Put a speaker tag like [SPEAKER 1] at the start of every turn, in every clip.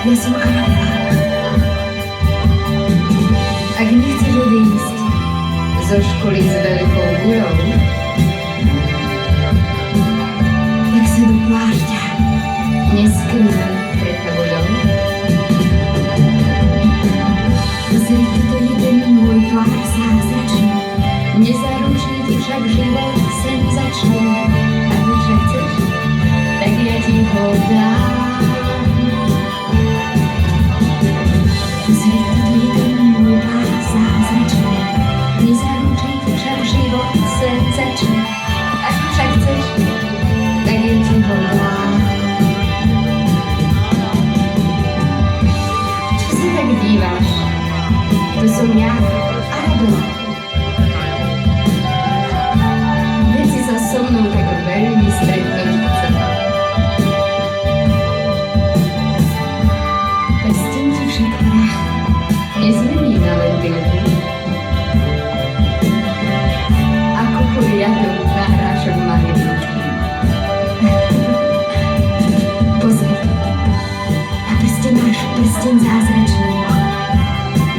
[SPEAKER 1] Ja som Anabela. Ak nechceš odísť zo školy s veľkou gurou, tak sa do plášťa neskrývaj pred tabuľou. Pozri, toto je ten môj tvár zázračný, nezaručí ti však život senzačný. Ak ho však chceš, tak ja ti ho dám. Pozri, toto je ten môj tvár zázračný, nezaručí ti však život senzačný. Ak ho však chceš, tak ja ti ho dám. Čo sa tak díváš? To som ja, Anabela. Veď si sa so mnou tak veľmi stretnúť chcela. Pestím ti však prach, nezmení na lentilky. Ako poriadok na hrášok magnetický. Pozri, na prste máš prsteň zázračný.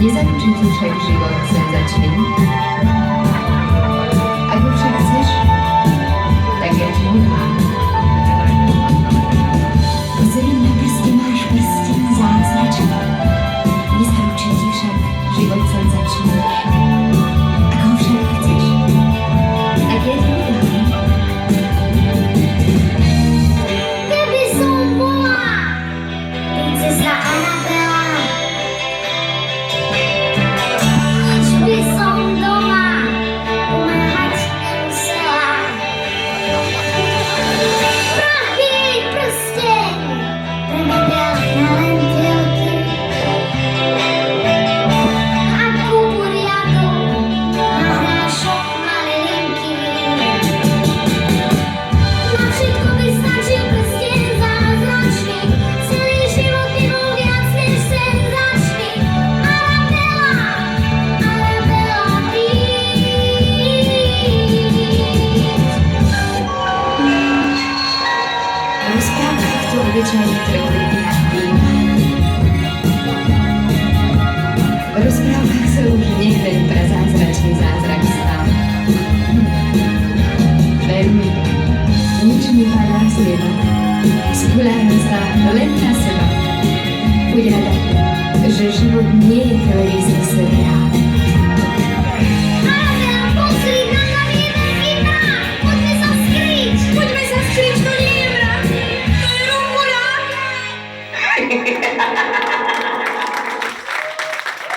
[SPEAKER 1] Nezaručí ti však život senzačný. Ak ho však chceš, tak ja ti ho dám. Pozri, na prste máš prsteň zázračný. Nezaručí ti však život senzačný. Ak ho však chceš, tak ja ti ho dám.
[SPEAKER 2] Keby som bola princezna Anabela, nič by som doma pomáhať nemusela. Prach bielý prsteň premenil na lentilky. Ako poriadok na hrášok malilinky. Na všetko by stačil prsteň zázračný, celý život by bol viac než senzačný. Anabela, Anabela,
[SPEAKER 1] V rozprávkach to obyčajne trvali na býva. V rozprávkach sa už jeden prazázračný zázrak stal. Veľmi, nič mi padá z neba. Spoľahujem sa len na seba. Buď rada, že život nie je televízny seriál.
[SPEAKER 2] Anabela, pozri, na tam je veľký mrak. Poďme sa skryť. Poďme sa skryť, to nie je mrak. To je rumburák.